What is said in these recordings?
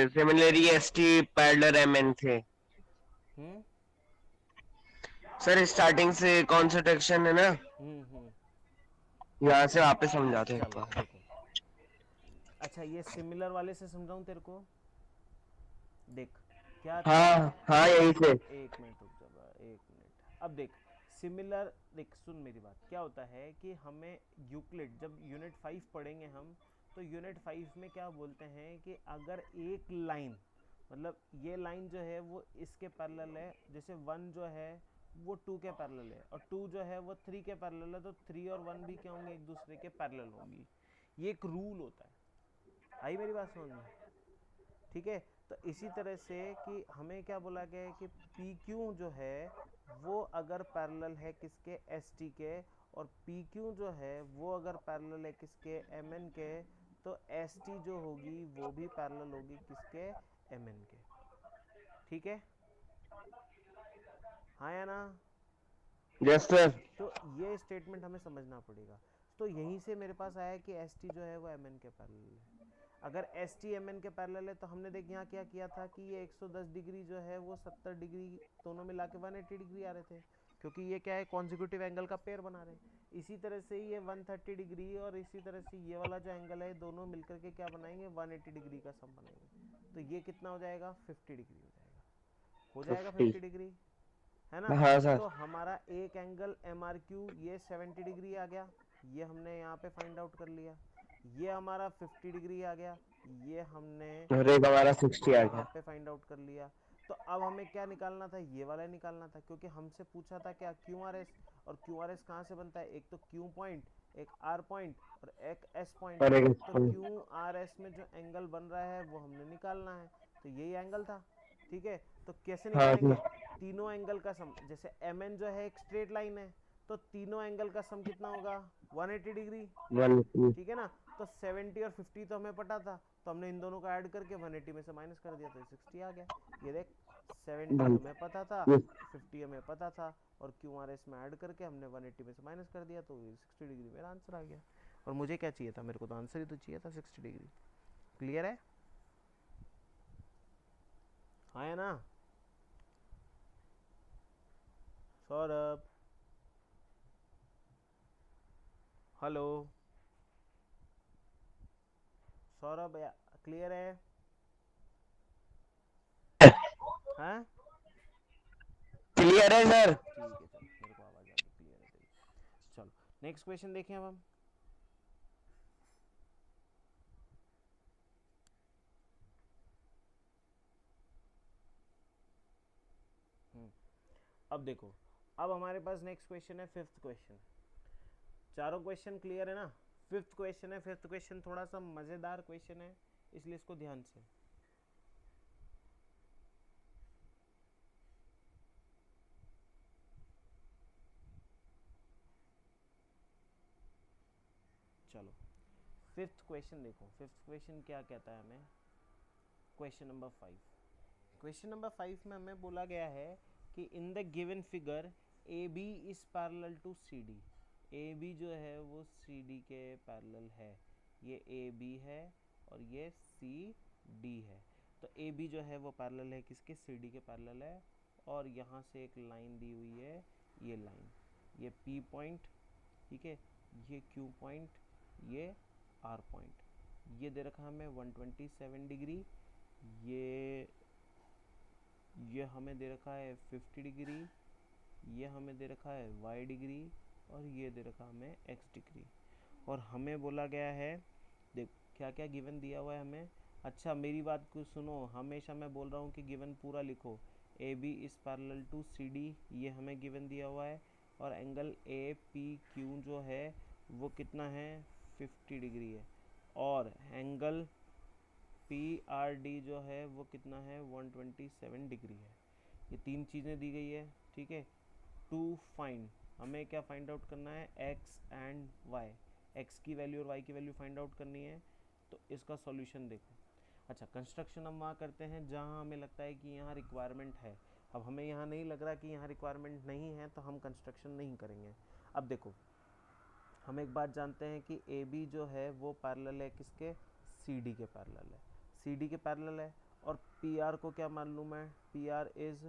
Similarly S T parallel M N थे। Hmm sir starting से concentration है ना, हम्म। यहाँ से वापस समझाते हैं एक चलो बार। देखो, अच्छा ये सिमिलर वाले से समझाऊं तेरे को, देख क्या था। हाँ हाँ, यही से। एक मिनट रुक जा एक मिनट, अब देख सिमिलर, देख सुन मेरी बात, क्या होता है कि हमें यूक्लिड जब यूनिट 5 पढ़ेंगे हम, तो यूनिट 5 में क्या बोलते हैं कि अगर एक लाइन, मतलब ये लाइन जो है वो इसके पैरेलल है, जैसे 1 जो है वो 2 के पैरेलल है और 2 जो है वो 3 के पैरेलल है, तो 3 और 1 भी क्या होंगे, एक दूसरे के पैरेलल होंगी। ये एक रूल होता है, आई मेरी बात समझ में? ठीक है, तो इसी तरह से कि हमें क्या बोला गया है कि पी क्यू जो है वो अगर पैरेलल है किसके, एस टी के, और पी क्यू जो है वो अगर पैरेलल है किसके, एम एन के, तो एस टी जो होगी वो भी पैरेलल होगी किसके, एम एन के। ठीक है, हाँ या ना? Yes sir. तो ये स्टेटमेंट हमें समझना पड़ेगा। तो यहीं से मेरे पास आया कि एस टी जो है वो एम एन के पैरेलल है। अगर एस टी एम एन के पैरेलल है तो हमने देख यहाँ क्या किया था कि ये 110 डिग्री जो है वो 70 डिग्री, दोनों मिला के 180 डिग्री आ रहे थे, क्योंकि ये क्या है, कॉन्जिक्यूटिव एंगल का पेयर बना रहे हैं। इसी तरह से ये 130 डिग्री और इसी तरह से ये वाला जो एंगल है, दोनों मिलकर के क्या बनाएंगे, 180 डिग्री का सम बनाएंगे। तो ये कितना हो जाएगा, 50 डिग्री हो जाएगा, हो जाएगा 50। 50 डिग्री, है ना? हाँ सर। तो हमारा एक एंगल एम आर क्यू ये 70 डिग्री आ गया, ये हमने यहाँ पे फाइंड आउट कर लिया। ये हमारा 50 डिग्री आ गया, ये हमने और एक हमारा 60 आ यहाँ गया। पे फाइंड आउट कर लिया। तो अब हमें क्या निकालना था, ये वाला निकालना था, क्योंकि हमसे पूछा था क्या, क्यू आर एस। और क्यू आर एस कहाँ से बनता है, एक तो क्यू पॉइंट, एक आर पॉइंट और एक एस पॉइंट। और एक तो क्यू आर एस में जो एंगल बन रहा है वो हमने निकालना है, तो यही एंगल था। ठीक है, तो कैसे हाँ निकालेंगे, सर। तीनों एंगल का सम, जैसे एम एन जो है एक स्ट्रेट लाइन है, तो तीनों एंगल का सम कितना होगा, 180 डिग्री। वन। ठीक है ना? तो 70 और 50 तो हमें पता था, तो हमने इन दोनों को ऐड करके 180 में से माइनस कर दिया, तो 60 आ गया। ये देख, 70 हमें पता था, 50 हमें पता था, और क्यू आर एस में ऐड करके हमने 180 में से माइनस कर दिया, तो 60 डिग्री मेरा आंसर आ गया। और मुझे क्या चाहिए था, मेरे को तो आंसर ही तो चाहिए था 60 डिग्री। क्लियर है, हाँ है ना? सौरभ, हेलो, सौरभ, क्लियर है? हाँ, क्लियर है सर। ठीक है, चलो मेरे को आवाज़ आ गई, क्लियर है तेरी। चलो नेक्स्ट क्वेश्चन देखें अब हम। हम्म, अब देखो, अब हमारे पास नेक्स्ट क्वेश्चन है, फिफ्थ क्वेश्चन। चारों क्वेश्चन क्लियर है ना? फिफ्थ क्वेश्चन है, फिफ्थ क्वेश्चन थोड़ा सा मज़ेदार क्वेश्चन है, इसलिए इसको ध्यान से, चलो फिफ्थ क्वेश्चन देखो। फिफ्थ क्वेश्चन क्या कहता है हमें, क्वेश्चन नंबर 5। क्वेश्चन नंबर 5 में हमें बोला गया है कि in the given figure A B is parallel to C D. A B जो है वो सी डी के पैरेलल है, ये ए बी है और ये सी डी है। तो ए बी जो है वो पैरेलल है किसके, सी डी के पैरेलल है, और यहाँ से एक लाइन दी हुई है, ये लाइन, ये पी पॉइंट, ठीक है, ये क्यू पॉइंट, ये आर पॉइंट, ये दे रखा हमें 127 डिग्री, ये ये हमें दे रखा है 50 डिग्री, ये हमें दे रखा है y डिग्री, और ये दे रखा हमें x डिग्री। और हमें बोला गया है, देख क्या क्या गिवन दिया हुआ है हमें। अच्छा मेरी बात को सुनो, हमेशा मैं बोल रहा हूँ कि गिवन पूरा लिखो। A B is parallel to C D, ये हमें गिवन दिया हुआ है, और एंगल ए पी क्यू जो है वो कितना है, 50 डिग्री है, और एंगल पी आर डी जो है वो कितना है, 127 डिग्री है। ये तीन चीज़ें दी गई है, ठीक है। टू फाइंड, हमें क्या फाइंड आउट करना है, एक्स एंड वाई, एक्स की वैल्यू और वाई की वैल्यू फाइंड आउट करनी है। तो इसका सॉल्यूशन देखो। अच्छा कंस्ट्रक्शन हम वहाँ करते हैं जहाँ हमें लगता है कि यहाँ रिक्वायरमेंट है। अब हमें यहाँ नहीं लग रहा कि यहाँ रिक्वायरमेंट नहीं है, तो हम कंस्ट्रक्शन नहीं करेंगे। अब देखो, हम एक बात जानते हैं कि ए बी जो है वो पैरेलल है किसके, सी डी के पैरेलल है, सी डी के पैरेलल है, और पी आर को क्या मान लूँ मैं, पी आर इज़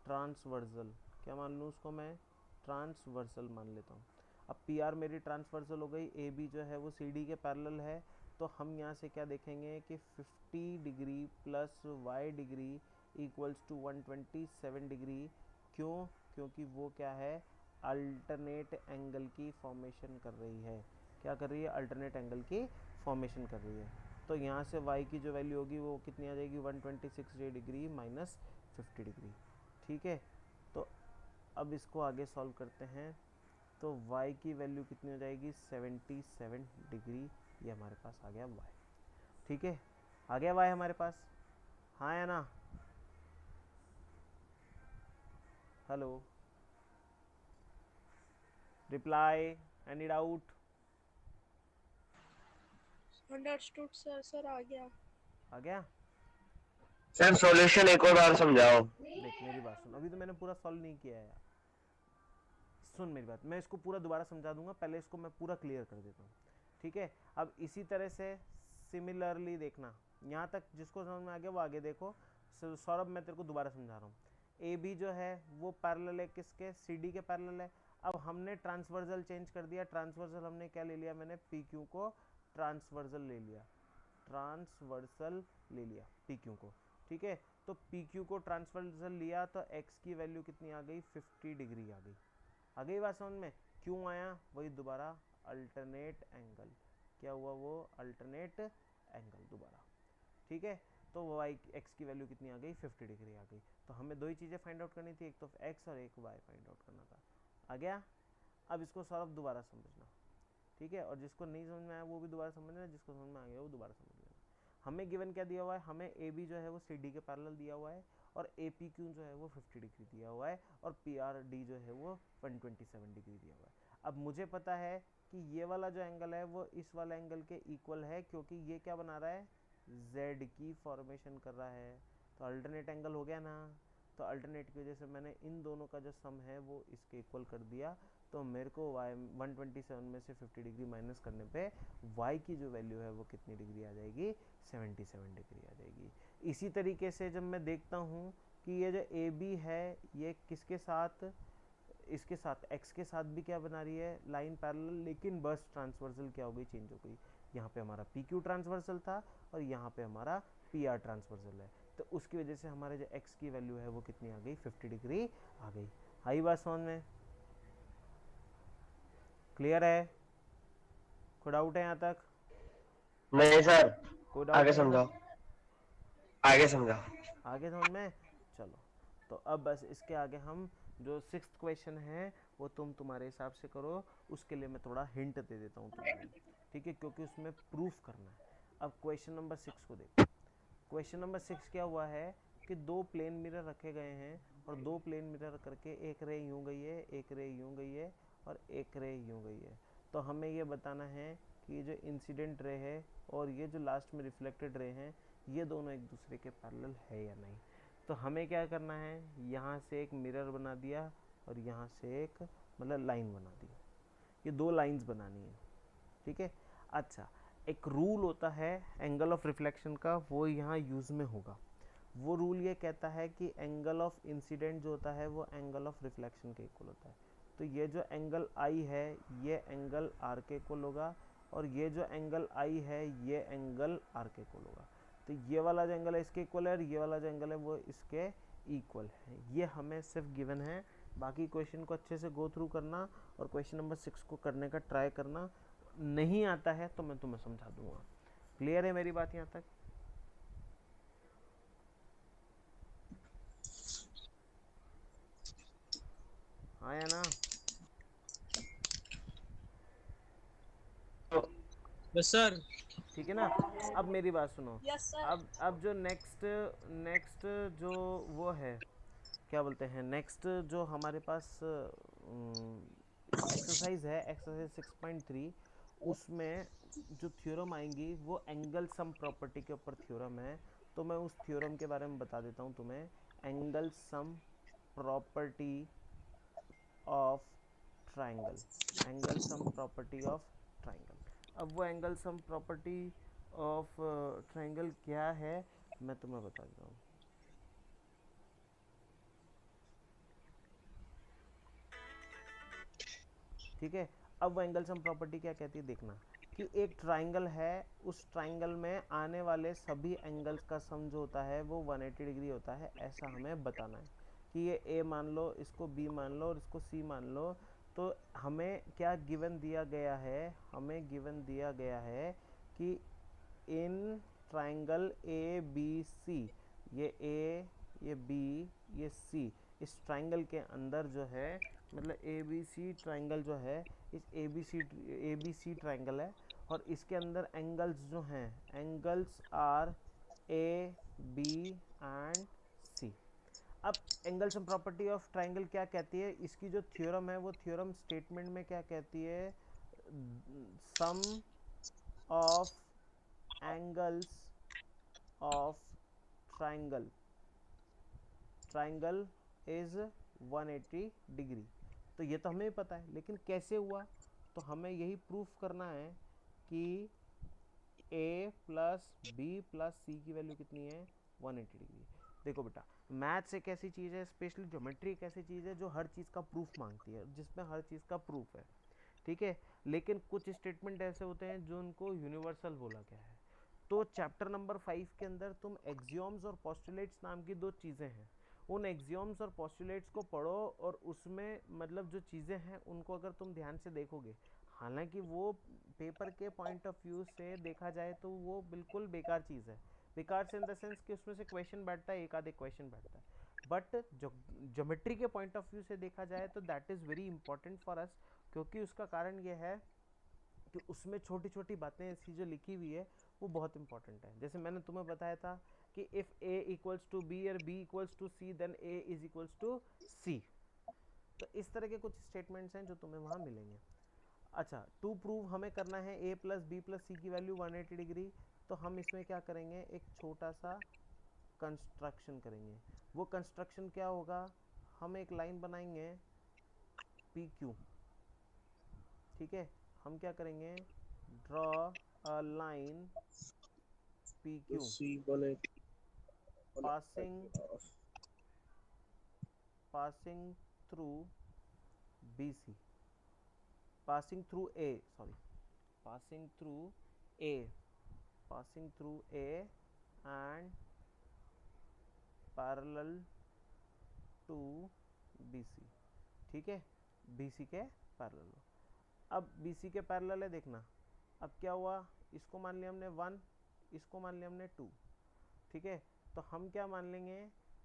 ट्रांसवर्सल, क्या मान लूँ उसको मैं, ट्रांसवर्सल मान लेता हूँ। अब पी आर मेरी ट्रांसवर्सल हो गई, ए बी जो है वो सी डी के पैरेलल है, तो हम यहाँ से क्या देखेंगे कि 50 degree plus Y degree equals to 127 degree. क्यों? क्योंकि वो क्या है, अल्टरनेट एंगल की फॉर्मेशन कर रही है। क्या कर रही है? अल्टरनेट एंगल की फॉर्मेशन कर रही है। तो यहाँ से y की जो वैल्यू होगी वो कितनी आ जाएगी, 126 डिग्री माइनस 50 डिग्री। ठीक है, तो अब इसको आगे सॉल्व करते हैं, तो y की वैल्यू कितनी हो जाएगी, 77 डिग्री। ये हमारे पास आ गया y। ठीक है, आ गया y हमारे पास, हाँ या ना? Hello, reply, any doubt? Understood sir, sir आ गया। आ गया? सर सॉल्यूशन एक और बार समझाओ। देख मेरी बात सुन, अभी तो मैंने पूरा सॉल्व नहीं किया है यार, सुन मेरी बात, मैं इसको पूरा दोबारा समझा दूंगा, पहले इसको मैं पूरा क्लियर कर देता हूँ। ठीक है, अब इसी तरह से सिमिलरली देखना, यहाँ तक जिसको समझ में आ गया वो आगे देखो। सौरभ मैं तेरे को दोबारा समझा रहा हूँ, ए बी जो है वो पैरेलल है किसके, सी डी के पैरेलल है। अब हमने ट्रांसवर्सल चेंज कर दिया, ट्रांसवर्सल हमने क्या ले लिया, मैंने पी क्यू को ट्रांसवर्सल ले लिया, ट्रांसवर्सल ले लिया पी क्यू को। ठीक है, तो पी क्यू को ट्रांसवर्सल लिया तो एक्स की वैल्यू कितनी आ गई, 50 डिग्री आ गई। आ गई बात समझ में? क्यों आया? वही दोबारा अल्टरनेट एंगल, क्या हुआ वो, अल्टरनेट एंगल दोबारा। ठीक है, तो वाई एक्स की वैल्यू कितनी आ गई, 50 डिग्री आ गई। तो हमें दो ही चीज़ें फाइंड आउट करनी थी, एक तो एक्स और एक वाई फाइंड आउट करना था। आ गया? अब इसको सौरभ दोबारा समझना, ठीक है, और जिसको नहीं समझ में आया वो भी दोबारा समझना, जिसको समझ में आ गया वो दोबारा समझ लेना। हमें गिवन क्या दिया हुआ है, हमें ए बी जो है वो सी डी के पैरेलल दिया हुआ है, और ए पी क्यू जो है वो 50 डिग्री दिया हुआ है, और पी आर डी जो है वो 127 डिग्री दिया हुआ है। अब मुझे पता है कि ये वाला जो एंगल है वो इस वाला एंगल के इक्वल है, क्योंकि ये क्या बना रहा है, जेड की फॉर्मेशन कर रहा है, तो अल्टरनेट एंगल हो गया ना। तो अल्टरनेट की वजह से मैंने इन दोनों का जो सम है वो इसके इक्वल कर दिया, तो मेरे को y 127 में से 50 डिग्री माइनस करने पे y की जो वैल्यू है वो कितनी डिग्री आ जाएगी, 77 डिग्री आ जाएगी। इसी तरीके से जब मैं देखता हूँ कि ये जो ए बी है ये किसके साथ, इसके साथ x के साथ भी क्या बना रही है, लाइन पैरेलल, लेकिन बस ट्रांसवर्सल क्या हो गई, चेंज हो गई। यहाँ पे हमारा पी क्यू ट्रांसवर्सल था और यहाँ पे हमारा पी आर ट्रांसवर्सल है, तो उसकी वजह से हमारे जो x की वैल्यू है वो कितनी आ गई, 50 डिग्री आ गई। आई बात समझ में? क्लियर है? कोई डाउट है यहाँ तक? नहीं सर, कोई डाउट आगे नहीं है ना? समझाओ, आगे समझाओ। आगे समझ में? चलो, तो अब बस इसके आगे हम जो 6th क्वेश्चन है वो तुम्हारे हिसाब से करो, उसके लिए मैं थोड़ा हिंट दे देता हूँ तुम्हें, ठीक है, क्योंकि उसमें प्रूफ करना है। अब क्वेश्चन नंबर 6 को देखो। क्वेश्चन नंबर 6 क्या हुआ है कि दो प्लेन मिरर रखे गए हैं, और दो प्लेन मिरर करके एक रे यूं गई है, एक रे यूं गई है, और एक रे यूं गई है। तो हमें ये बताना है कि ये जो इंसिडेंट रे है और ये जो लास्ट में रिफ्लेक्टेड रे हैं, ये दोनों एक दूसरे के पैरेलल है या नहीं। तो हमें क्या करना है, यहाँ से एक मिरर बना दिया और यहाँ से एक मतलब लाइन बना दी, ये दो लाइंस बनानी है, ठीक है। अच्छा, एक रूल होता है एंगल ऑफ रिफ्लेक्शन का, वो यहाँ यूज़ में होगा। वो रूल ये कहता है कि एंगल ऑफ इंसिडेंट जो होता है वो एंगल ऑफ रिफ्लेक्शन के इक्वल होता है। तो ये जो एंगल आई है ये एंगल आर के इक्वल होगा, और ये जो एंगल आई है ये एंगल आर के इक्वल होगा। तो ये वाला जो एंगल है इसके इक्वल है, और ये वाला जो एंगल है वो इसके इक्वल है। ये हमें सिर्फ गिवन है, बाकी क्वेश्चन को अच्छे से गो थ्रू करना और क्वेश्चन नंबर 6 को करने का ट्राई करना। नहीं आता है तो मैं तुम्हें समझा दूंगा। क्लियर है मेरी बात यहाँ तक? हाँ या ना? Yes sir. ठीक है ना? अब मेरी बात सुनो। Yes sir. अब जो नेक्स्ट नेक्स्ट जो वो है, क्या बोलते हैं, नेक्स्ट जो हमारे पास एक्सरसाइज है, एक्सरसाइज 6.3, उसमें जो थ्योरम आएंगी वो एंगल सम प्रॉपर्टी के ऊपर थ्योरम है। तो मैं उस थ्योरम के बारे में बता देता हूँ तुम्हें। Angle sum property of triangle, angle sum property of triangle. अब वो angle sum property of triangle क्या है, मैं तुम्हें बता देता हूँ। ठीक है, अब वो एंगल सम प्रॉपर्टी क्या कहती है देखना, कि एक ट्राइंगल है, उस ट्राइंगल में आने वाले सभी एंगल्स का सम जो होता है वो 180 डिग्री होता है, ऐसा हमें बताना है। कि ये ए मान लो, इसको बी मान लो और इसको सी मान लो। तो हमें क्या गिवन दिया गया है, हमें गिवन दिया गया है कि in triangle A B C, ये ए, ये बी, ये सी, इस ट्राइंगल के अंदर जो है, मतलब ए बी सी ट्राइंगल जो है, इस ए बी सी ट्राइंगल है, और इसके अंदर एंगल्स जो हैं, angles are A B and C. अब angle sum property of triangle क्या कहती है, इसकी जो थ्योरम है वो थ्योरम स्टेटमेंट में क्या कहती है, sum of angles of triangle triangle is 180 degree. तो ये तो हमें पता है, लेकिन कैसे हुआ, तो हमें यही प्रूफ करना है कि a प्लस बी प्लस सी की वैल्यू कितनी है, 180 डिग्री। देखो बेटा, मैथ्स एक ऐसी चीज़ है, स्पेशली ज्योमेट्री एक ऐसी चीज़ है जो हर चीज़ का प्रूफ मांगती है, जिसमें हर चीज़ का प्रूफ है। ठीक है, लेकिन कुछ स्टेटमेंट ऐसे होते हैं जो उनको यूनिवर्सल बोला गया है। तो चैप्टर नंबर 5 के अंदर तुम एक्सियोम्स और पोस्टुलेट्स नाम की दो चीज़ें हैं, उन एक्सियोम्स और पोस्टुलेट्स को पढ़ो, और उसमें मतलब जो चीज़ें हैं उनको अगर तुम ध्यान से देखोगे, हालांकि वो पेपर के पॉइंट ऑफ व्यू से देखा जाए तो वो बिल्कुल बेकार चीज़ है। बेकार से इन द सेंस कि उसमें से क्वेश्चन बैठता है, एक आधे क्वेश्चन बैठता है, बट जो ज्योमेट्री के पॉइंट ऑफ व्यू से देखा जाए तो that is very important for us. क्योंकि उसका कारण ये है कि उसमें छोटी छोटी बातें ऐसी जो लिखी हुई है वो बहुत इंपॉर्टेंट है। जैसे मैंने तुम्हें बताया था कि if A equals to B और B equals to C then A is equals to C. तो इस तरह के कुछ स्टेटमेंट्स हैं जो तुम्हें वहाँ मिलेंगे। अच्छा, टू प्रूव हमें करना है a प्लस बी प्लस सी की वैल्यू 180 डिग्री। तो हम इसमें क्या करेंगे, एक छोटा सा कंस्ट्रक्शन करेंगे। वो कंस्ट्रक्शन क्या होगा, हम एक लाइन बनाएंगे पी क्यू। ठीक है, हम क्या करेंगे, draw a line P Q passing through B C, passing through A, sorry, passing through A, passing through A and parallel to BC। ठीक है, BC के पैरेलल। अब BC के पैरेलल है, देखना अब क्या हुआ, इसको मान लिया हमने 1, इसको मान लिया हमने 2। ठीक है, तो हम क्या मान लेंगे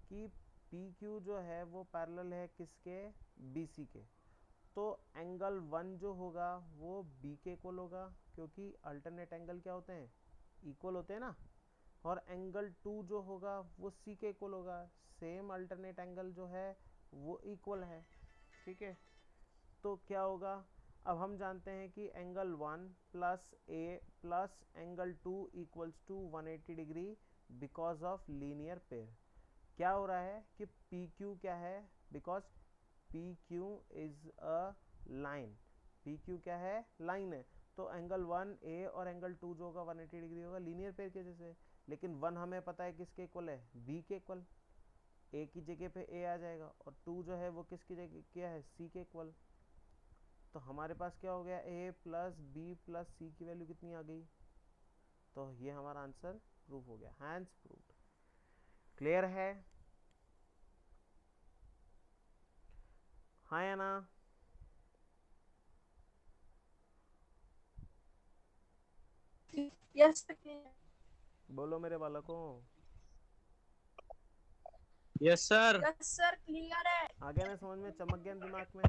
कि PQ जो है वो पैरेलल है किसके, BC के। तो एंगल 1 जो होगा वो बी के इक्वल होगा, क्योंकि अल्टरनेट एंगल क्या होते हैं, इक्वल होते हैं ना। और एंगल 2 जो होगा वो सी के इक्वल होगा, सेम अल्टरनेट एंगल जो है वो इक्वल है। ठीक है, तो क्या होगा, अब हम जानते हैं कि angle 1 plus A plus angle 2 equals to 180 degree because of linear pair. क्या हो रहा है कि पी क्यू क्या है, because P Q is a line, P Q क्या है, लाइन है। तो एंगल 1 ए और एंगल 2 जो होगा 180 डिग्री होगा लीनियर पेयर के जैसे। लेकिन 1 हमें पता है किसके इक्वल है, बी के इक्वल, ए की जगह पे ए आ जाएगा, और 2 जो है वो किसकी जगह क्या है, सी के इक्वल। तो हमारे पास क्या हो गया, ए प्लस बी प्लस सी की वैल्यू कितनी आ गई। तो ये हमारा आंसर प्रूफ हो गया, हैंस प्रूव्ड। क्लियर है, हाँ या ना। यस बोलो मेरे बालकों, yes sir. Yes sir clear है। आ गया ना समझ में, चमक गया ना दिमाग में।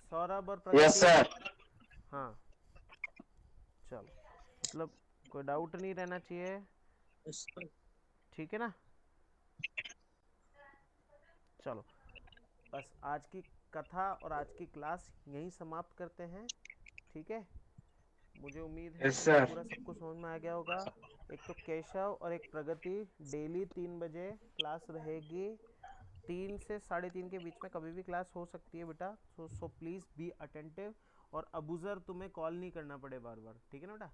सौरभ और यस प्रगति, सर। हाँ चलो, मतलब कोई डाउट नहीं रहना चाहिए, ठीक है ना। चलो, बस आज की कथा और आज की क्लास यहीं समाप्त करते हैं। ठीक है, मुझे उम्मीद है यस तुम्हें सर। पूरा सब कुछ समझ में आ गया होगा। एक तो केशव और एक प्रगति, डेली 3 बजे क्लास रहेगी, 3 से 3:30 के बीच में कभी भी क्लास हो सकती है बेटा। सो प्लीज़ बी अटेंटिव, और अबूज़र तुम्हें कॉल नहीं करना पड़े बार बार, ठीक है ना बेटा।